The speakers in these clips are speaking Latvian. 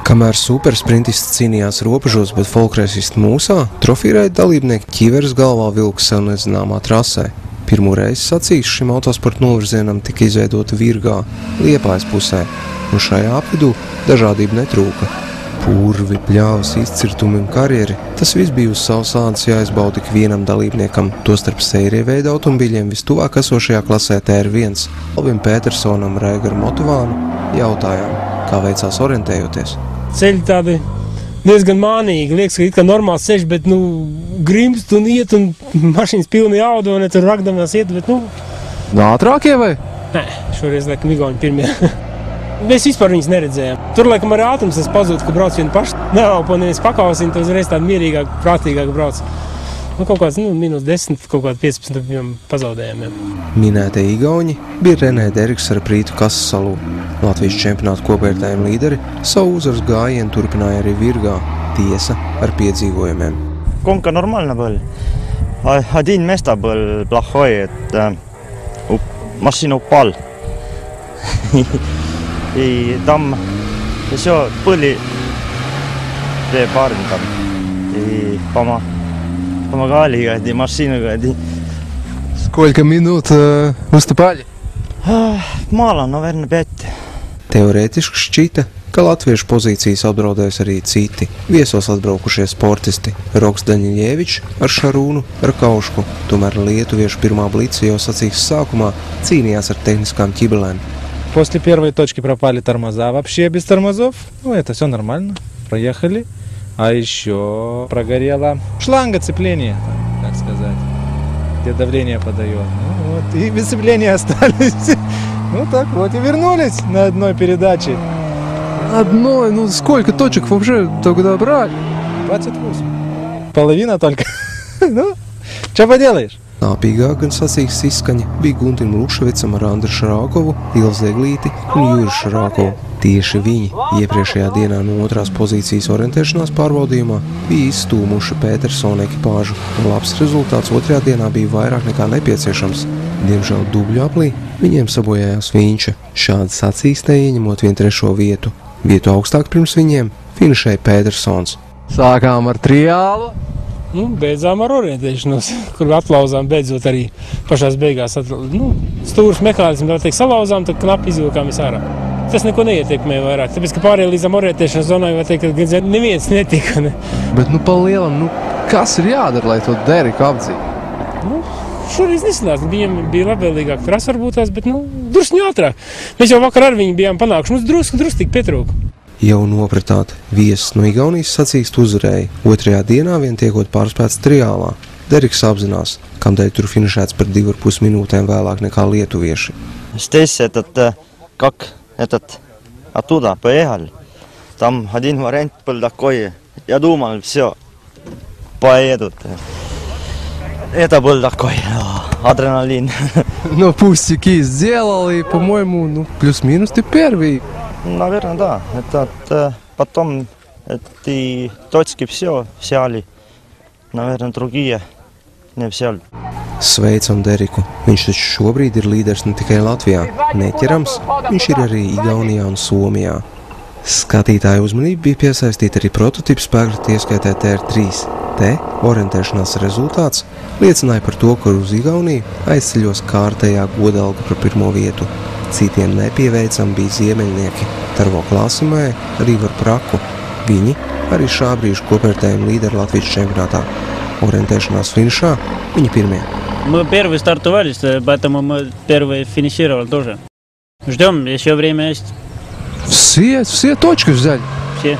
Kamēr supersprintists cīnījās robežos, bet folkreisisti mūsā, trofīraida dalībnieki ķiveres galvā vilka sev nezināmā trasē. Pirmo reizi sacīkšu šim autosporta novirzienam tika izveidota Virgā, Liepājas pusē, un šajā apvidū dažādība netrūka. Purvi, pļāvas, izcirtumi un karjeri, tas viss bija uz savas ādas jāizbauda ik vienam dalībniekam, tostarp sērija veida automobiļiem vistuvāk esošajā klasē TR1. Alvim Pētersonam, Reigaram Motovānu jautājām, kā veicās orientējoties. Ceļi tādi diezgan mānīgi, liekas, ka it kā normāls ceļš, bet, grimst un iet un mašīnas pilni jauda un tur rakdamās iet, bet, Ātrākie vai? Nē, šoreiz, laikam, Igauni pirmie. Mēs vispār viņus neredzējām. Tur, laikam, ar ātrums tas pazūd, ka brauc vienu pašu. Nevalpo neviens pakausina, tad uzreiz tādu mierīgāk, prātīgāk brauc. Kaut kāds, minus 10, kaut kāds 15 pazaudējām. Minētie Igauni bija Renē Deriks ar Prītu Kasasalu. Latvijas čempionāta kopvērtējuma līderi savu uzvaras gājienu turpināja arī Virgā, tiesa ar piedzīvojumiem. Гонка нормально была. Один место был плохой, машина упала. И там еще были две парни там. И помогали, и машину. Сколько минут уступали? Мало, наверное, 5. Teorētiski šķita, ka latviešu pozīcijas apdraudēs arī citi viesos atbraukušie sportisti. Roks Daņiļievičs ar Šarūnu Rakaušku, tomēr lietuviešu pirmā blica jau sacīks sākumā cīnījās ar tehniskām ķibelēm. После первой точки пропали тормоза, вообще без тормозов. Это все нормально, проехали. А еще прогорела шланга цепления, так сказать, где давление подает. И без цепления остались. Так вот и вернулись на одной передаче. Одной? Сколько точек вообще тогда брали? 28. Половина только. Что поделаешь? Nāpīgāk gan sacīks izskaņa bija Guntim Lukševicam ar Andru Šarākovu, Ilzi Eglīti un Jūri Šarākovu. Tieši viņi iepriekšējā dienā no otrās pozīcijas orientēšanās pārbaudījumā bija izstūmuši Pētersona ekipāžu, un labs rezultāts otrajā dienā bija vairāk nekā nepieciešams. Diemžēl dubļu aplī viņiem sabojājās Viņš, šādi sacīs neieņemot vien 3. vietu. Vietu augstāk pirms viņiem finišēja Pētersons. Sākām ar triālu. Beidzām ar orientēšanos, kur atlauzām beidzot arī pašās beigās. Stūras mehānismu, salauzām, tad knapi izvilkāmies ārā. Tas neko neietekmēja vairāk, tāpēc, ka pārējie līdz orientēšanas zonai, var teikt, ka neviens netika. Bet pa lielam, kas ir jādara, lai to Deriku apdzītu? Šoreiz nesanāca, viņiem bija labvēlīgāk trasa varbūt tās, bet drusku ātrāk. Mēs jau vakar ar viņu bijām panākuši, mums drusku tik pietrūka. Jau nopratāti viesis no Igaunijas sacīkst uzvarēja, otrajā dienā vien tiekot pārspēts triālā. Deriks apzinās, kamdēļ tur finišēts par 2,5 minūtēm vēlāk nekā lietuvieši. Здесь оттуда поехали. Там один вариант был такой, я думал, все, поедут. Это был такой адреналин. Пустяки сделал, и, по-моему, плюс-минус ты первый. Наверное, да. Потом эти точки все взяли. Наверное, другие не взяли. Sveicam Deriku. Viņš taču šobrīd ir līderis ne tikai Latvijā. Neķerams, viņš ir arī Igaunijā un Somijā. Skatītāju uzmanību bija piesaistīta arī prototipu spēkļa ieskaitē TR3. Te orientēšanās rezultāts liecināja par to, ka uz Igauniju aizceļos kārtējā godalga par 1. vietu. Citiem nepieveicam bija ziemeļnieki Tarvo Klasimē, Rivar Praku. Viņi arī šā brīža kopvērtējuma līderi Latvijas čempionātā. Orientēšanās finišā viņi pirmie. Мы первые стартовали, поэтому мы первые финишировали тоже. Ждем, еще время есть. Все точки взяли? Все.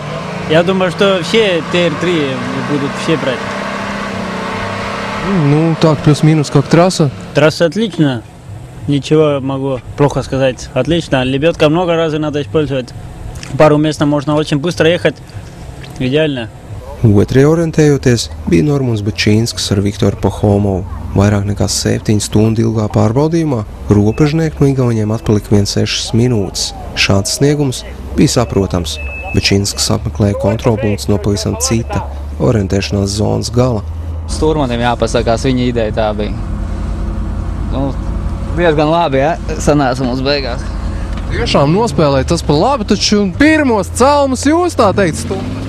Я думаю, что все TR3 будут все брать. Так, плюс-минус, как трасса? Трасса отличная. Ничего могу плохо сказать. Отлично. Лебедка много раз надо использовать. Пару мест можно очень быстро ехать. Идеально. Otrajā orientējoties bija Normons Bačīnskis ar Viktoru Pahomovu. Vairāk nekā 7 stundu ilgā pārbaudījumā robežnieku no Igauniem atpalika 1,6 minūtes. Šāds sniegums bija saprotams. Bačīnskis apmeklēja kontrolpunkts no pavisam cita orientēšanās zonas gala. Stūrmanim jāpasakās, viņa ideja tā bija. Diezgan labi, sanāca mums beigās. Tiešām nospēlēja tas pa labi, taču pirmos celmus jūs tā teikt stumdi.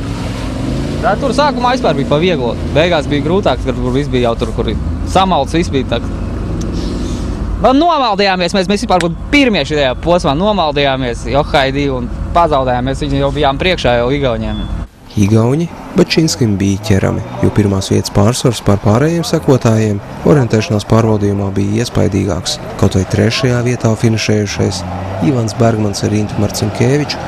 Tā, tur sākumā vispār bija pa vieglo. Beigās bija grūtāk, kur viss bija jau tur, kur samalts, viss bija tā. Nomaldījāmies, mēs vispār būtu pirmie šajā posmā nomaldījāmies Johaidī un pazaudējāmies, viņi jau bijām priekšā jau Igauniem. Igauņi Bačinskim bija ķerami, jo pirmās vietas pārsvars pār pārējiem sekotājiem orientēšanās pārbaudījumā bija iespaidīgāks. Kaut vai 3. vietā finišējušais Ivans Bergmans ar Intu Marcinkēviču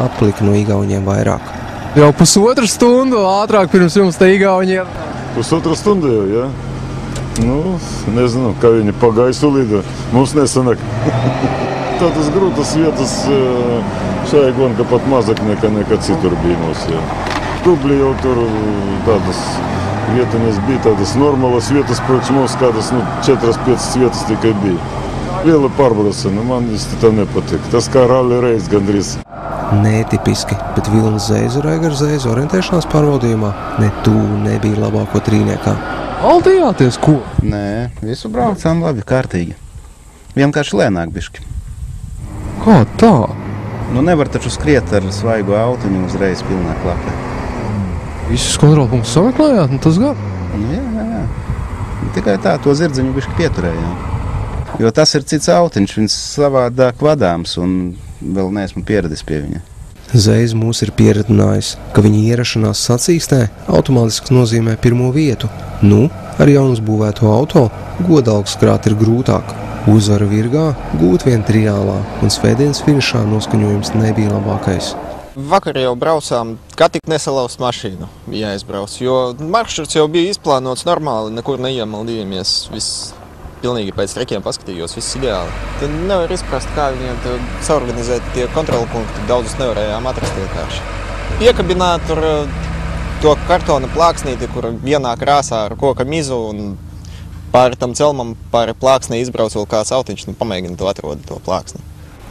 aplika no Igauņiem vairāk. Jau pusotru stundu ātrāk pirms jums te Igauniem. Pusotru stundu jau, jā? Nu, nezinu, kā viņi pa gaisu lido. Mums nesanāk. Tādas grūtas vietas šajā gonka pat mazāk nekā citur bija mums, jā. Dubļi jau tur tādas vietiņas bija, tādas normālas vietas, priekš mums kādas 4-5 vietas tikai bija. Liela pārbrauciena, man īsti tā nepatīk. Tas kā rally reiz gandrīz. Netipiski, bet Vilnis Zeizu un Aigars Zeizu orientēšanās pārbaudījumā ne tuvu nebija labāko trīniekā. Aldījāties ko? Nē, visu braucām labi, kārtīgi. Vienkārši lēnāk bišķi. Kā tā? Nu nevar taču skriet ar svaigu autiņu uzreiz pilnā klapē. Visus kontrolpunktus sameklējāt, tas gan? Nu jā. Tikai tā, to zirdziņu bišķi pieturējām. Jo tas ir cits autiņš, viņš savādāk vadāms un vēl neesmu pieradis pie viņa. Zeiz mūs ir pieredinājis, ka viņa ierašanās sacīkstē automātiski nozīmē pirmo vietu. Nu, ar jaunuzbūvēto auto godalgas krāt ir grūtāk. Uzvara virgā gūt vien triālā, un svētdienas finišā noskaņojums nebija labākais. Vakar jau braucām, kā tik nesalauzt mašīnu bija jāizbrauc, jo maršruts jau bija izplānots normāli, nekur neiemaldījāmies, viss pilnīgi pēc trekiem paskatījos, viss ideāli. Tad nevar izprast, kā viņiem saorganizēt tie kontrolpunkti, daudzus nevarējām atrast vienkārši. Piekabināt tur to kartona plāksnīti, kur vienā krāsā ar koka mizu un pāri tam celmam, pāri plāksnē izbrauc vēl kāds autiņš, pamēģina to atrod, to plāksni.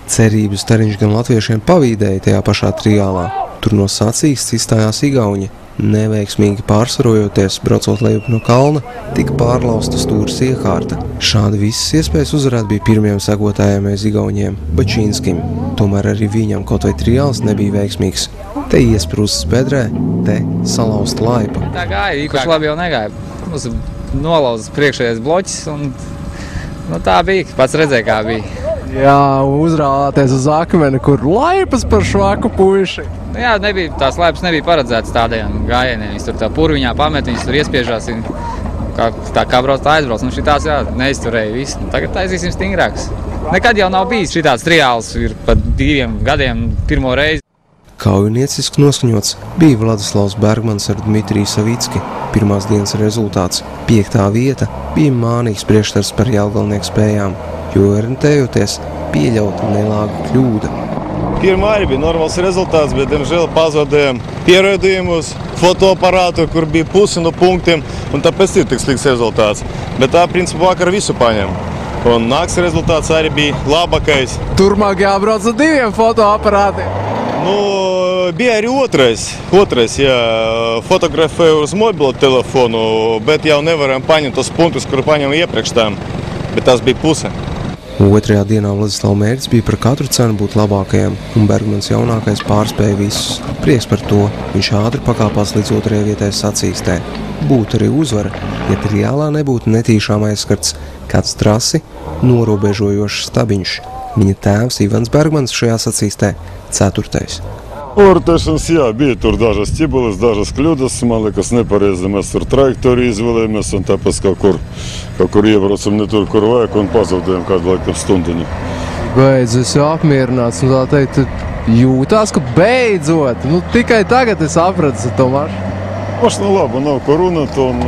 Cerības stariņš gan latviešiem pavīdēja tajā pašā triālā. Tur no sacīksts izstājās Igauņi. Neveiksmīgi pārsvarojoties, braucot lejup no kalna, tika pārlausta stūres iekārta. Šādi visas iespējas uzvarēt bija pirmiem sekotājiem aiz Igauņiem, Bačinskim. Tomēr arī viņam kaut vai triāls nebija veiksmīgs. Te iesprūstas bedrē, te salauzta laipa. Tā gāja, īpaši labi jau negāja. Mums nolauzas priekšējais bloķis un tā bija, pats redzēja, kā bija. Jā, uzrālāties uz akmeni, kur laipas par švaku puiši. Jā, tās laipas nebija paredzētas tādiem gājieniem. Viņas tur tā purviņā pamet, viņas tur iespiežās. Kā brauc, tā aizbrauc. Šitāds, jā, neizturēja visu. Tagad taisīsim stingrāks. Nekad jau nav bijis šitāds triāls, ir pat 2 gadiem pirmo reizi. Kaujiniecisks noskaņots bija Vladislavs Bergmans ar Dmitriju Savicki. Pirmās dienas rezultāts 5. vieta bija mānīgs priekšstars par Jelgavnieku spējām, jo orientējoties pieļaut nelāgu kļūdu. Pirmā arī bija normāls rezultāts, bet, diemžēl, pazaudējām pierādījumus, fotoaparātu, kur bija pusi no punktiem, un tāpēc ir tik slikts rezultāts. Bet tā, principā, vakar visu paņem. Un nāks rezultāts arī bija labākais. Turmāk jābrauc ar 2 fotoaparātiem. Bija arī otrais, jā, fotografēju uz mobilo telefonu, bet jau nevaram paņemt tos punktus, kur paņem iepriekš tam, bet tas bija puse. 2. dienā Vladislava mērķis bija par katru cenu būt labākajam, un Bergmans jaunākais pārspēja visus. Prieks par to, viņš ātri pakāpās līdz 2. vietai sacīkstē. Būtu arī uzvara, ja triālā nebūtu netīšām aizskarts kāds trasi norobežojošs stabiņš. Viņa tēvs Ivans Bergmans šajā sacīkstē 4. Orientēšanas, jā, bija tur dažas ķibulis, dažas kļūdas, man liekas nepareizi, mēs tur trajektoriju izvēlējamies un tāpēc kaut kur iebraucam ne tur, kur vajag un pazaudējam kādu laikam stundiņu. Beidz, es jau apmierināts, tā teikt, jūtās, ka beidzot, tikai tagad es apredzu to mašinu. Mašina laba, nav ko runāt un,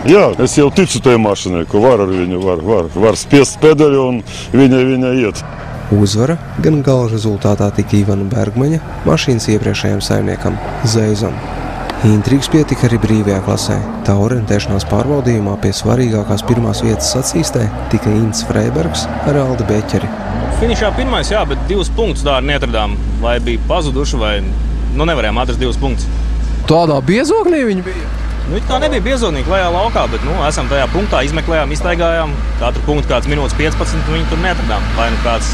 jā, es jau ticu tajā mašinai, ka var ar viņu, var spiest pedaļu un viņa iet. Uzvara gan gala rezultātā tika Ivana Bergmaņa, mašīnas iepriekšējiem saimniekam Zeizam. Intrigs pietika arī brīvajā klasē. Tā orientēšanās pārbaudījumā pie svarīgākās pirmās vietas sacīkstē tika Ints Freibergs ar Aldi Beķeri. Finišā pirmais, jā, bet 2 punktus tā neatradām. Vai bija pazuduši, vai nevarējām atrast 2 punktus. Tādā biezognī viņi bija? Tā nebija biezognīgi klajā laukā, bet esam tajā punktā, izmeklējām, iztaigājām. Katru punktu kāds minūtes 15, viņi tur neatradām. Vai kāds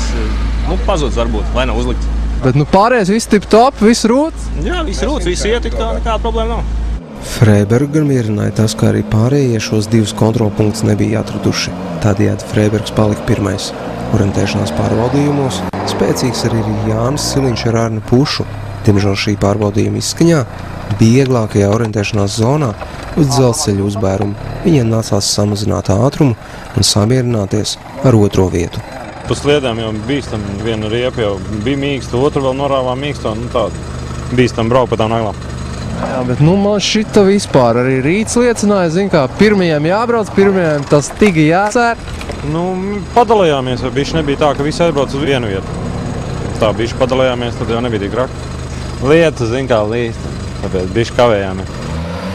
Nu, pazudis varbūt, vai nav uzlikts. Bet pārējais viss tip top, viss rūts? Jā, viss rūts, viss iet, nekāda problēma nav. Freibergu gan mierināja tas, ka arī pārējie šos 2 kontrolpunktus nebija atraduši. Tādējādi Freibergs palika pirmais. Orientēšanās pārbaudījumos spēcīgs arī Jānis Siliņš ar Arni Pušu. Diemžēl šī pārbaudījuma izskaņā vieglākajā orientēšanās zonā uz dzelzceļa uzbērumu viņiem nācās samazināt ātrumu un samierināties ar otro vietu. Pa sliedēm jau bīstam, viena riepa jau bija mīksta, otru vēl norāvām mīksta, tāda bīstam braukt pa tām naglām. Jā, bet man šita vispār arī rīts liecināja, kā pirmajiem jābrauc, pirmajiem tas tika jācēr. Padalījāmies, jo bišķi nebija tā, ka visi aizbrauc uz vienu vietu. Tā bišķi padalījāmies, tad jau nebija tik grāk. Lieta, kā līst, tāpēc bišķi kavējāmies.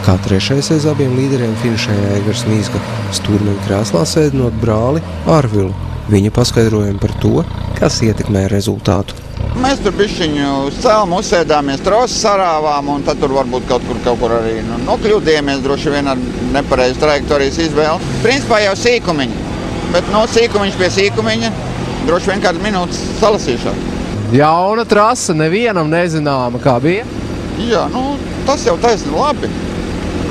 Kā trešais aiz abiem līderiem finišēja Eigars Mīzga. Stūrmeņa krēslā sēdinot brāli Arvilu. Viņa paskaidrojumi par to, kas ietekmē rezultātu. Mēs tur bišķiņu cēlām, uzsēdāmies, troses sarāvām, un tad tur varbūt kaut kur arī nokļūdījāmies, droši vien ar nepareizu trajektorijas izvēli. Principā jau sīkumiņi, bet no sīkumiņš pie sīkumiņa droši vien kādas minūtes salasīšana. Jauna trasa, nevienam nezināma, kā bija? Jā, tas jau taisni labi.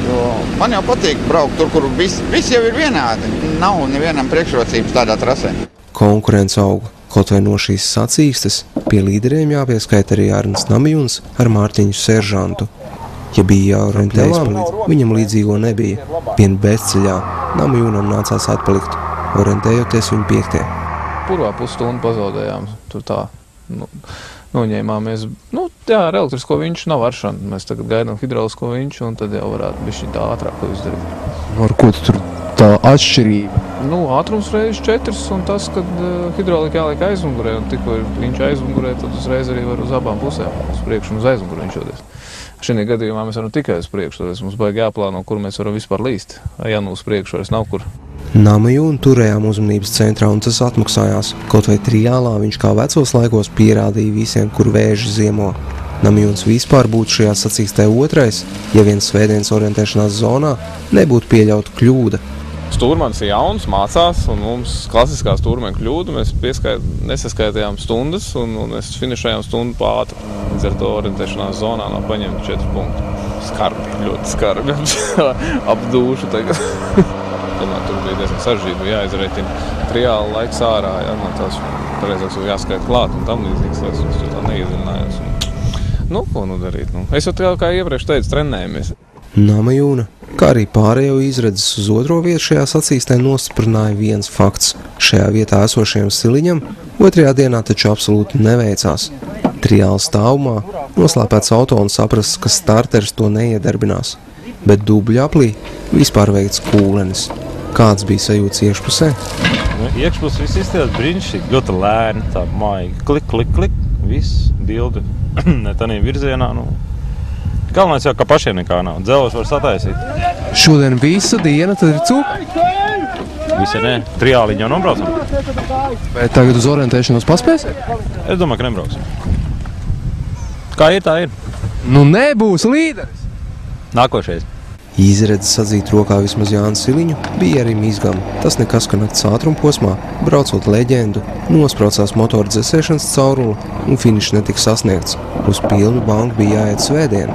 Jo man jau patīk braukt tur, kur viss jau ir vienādi. Nav nevienam priekšrocības tādā trasē. Konkurence auga. Kaut vai no šīs sacīkstes pie līderiem jāpieskaita arī Arnis Namijuns ar Mārtiņu Seržantu. Ja bija jāorientējas pa līdzi, viņam līdzīgo nebija. Vien bezceļā Namijunam nācās atpalikt, orientējoties viņu 5. Purvā pusstundu pazaudējām. Tur tā noņēmāmies. Ar elektrisko vinču nav varšana. Mēs tagad gaidām hidraulisko vinču, un tad jau varētu bišķi tā ātrāk to izdarīt. Ar ko tu tur tā atšķirība? Ātrums reiz 4, un tas, kad hidraulika jāliek aizmugurē, un tikko ir viņš aizmugurē, tad uzreiz arī var uz abām pusēm, uz priekšu un uz aizmugurē vinčoties. Šajā gadījumā mēs varam tikai uz priekšu, tad mums baigi jāplāno, kur mēs varam vispār līst. Ja uz priekšu vairs nav kur. Namajūnu turējām uzmanības centrā, un tas atmaksājās. Kaut vai triālā viņš kā vecos laikos pierādīja visiem, kur vēži ziemo. Namajūns vispār būtu šajā sacīkstē 2, ja viens svētdienas orientēšanās zonā nebūtu pieļauta kļūda. Stūrmanis ir jauns, mācās, un mums klasiskā stūrmeņa kļūda. Mēs nesaskaitījām stundas, un mēs finišējām stundu pātri. Līdz ar to orientēšanās zonā nav paņemta 4 punkti. Skarbi, ļoti skarbi. Ap dūšu tagad. Tomēr tur bija diezgan sarežģīti, bija jāizreitina triāla laiks ārā, tās pareizāks jāskaita klāt un tam līdzīgs, lai es tur tā neiezinājos. Ko darīt? Es jau kā iepriekš teicu, trenējamies. Namajūna, kā arī pārējo izredzes uz 2. vietu šajā sacīkstē nostiprināja viens fakts. Šajā vietā esošajam Siliņam 2. dienā taču absolūti neveicās. Triāla stāvumā noslēpēts auto un saprasts, ka starteris to neiedarbinās. Bet dubļu aplī vispār veikts kūlenis. Kāds bija sajūts iekšpusē? Iekšpus viss izstādās brīnišķīgi, ļoti lēni, tā maigi. Klik, klik, klik, viss, bildi. Ne tādā virzienā. Galvenais jau, ka pašiem nekā nav. Dzelvs var sataisīt. Šodien visa diena, tad ir cupi? Visi ne. Triāliņu jau nobraucam. Bet tagad uz orientēšanos paspēs? Es domāju, ka nebraucam. Kā ir, tā ir. Nebūs līderis. Nākošais. Izredzes atzīt rokā vismaz Jānu Siliņu bija arī Mīzgam. Tas nekas, ka nakts ātrumposmā, braucot leģendu, nospraucās motoru dzesēšanas cauruli un finišs netika sasniegts. Uz pilnu banku bija jāiet svētdien.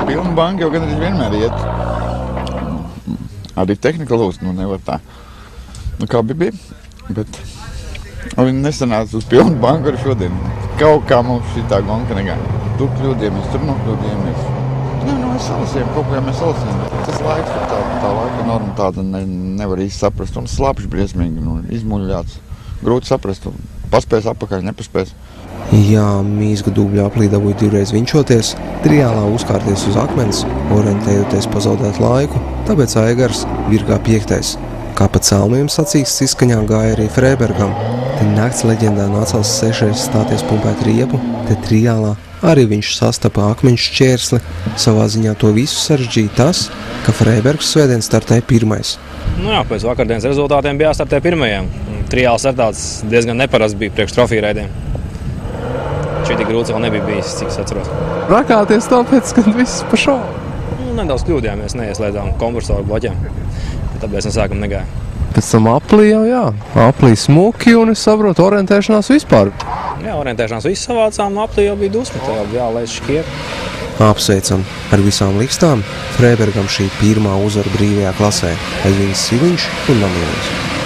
Pilnu banku jau gandrīz vienmēr iet. Arī tehnika lūst, nevar tā. Kā bija, bet viņi nesanāca uz pilnu banku arī šodien. Kaut kā mums šitā gonka negāja. Tur kļūdījāmies, tur nokļūdījāmies. Mēs salasījām, kaut kā mēs salasījām. Tas laiks, tā laika norma tāda nevar īsti saprast. Un slapš briesmīgi, izmuļļāts. Grūti saprast, paspēs apakaļ, nepaspēs. Jā, Mīzga dubļu aplī dabūja 2 reiz vinčoties, triālā uzkārties uz akmens, orientējoties pazaudēt laiku, tāpēc Aigars virkā 5. Kā pa celmiem sacīksts izskaņā gāja arī Freibergam. Te nakts leģendā nācās 6 stāties pumpēt riepu, te triālā arī viņš sastapa akmeņu šķērsli. Savā ziņā to visu sarežģīja tas, ka Freibergs svētdien startēja 1. Pēc vakardienas rezultātiem bija jāstartē 1. Triāls startāts diezgan neparasts bija priekš trofiju raidiem. Šī tik grūts vēl nebija bijis, cik es atceros. Rakāties tāpēc, kad viss pa šovu? Nedaudz kļūdījāmies, neieslēdzām kompresoru bloķiem. Tāpēc mēs sākam negāja. Pēc tam aplī jau aplī smuki un es saprotu orientēšanās vispār. Jā, orientēšanās visu savācām, no aplī jau bija dusma, tā jau jālaiž šķiet. Apsveicam ar visām likstām Freibergam šī pirmā uzvara brīvajā klasē, aiz viņas Siliņš un Namīlis.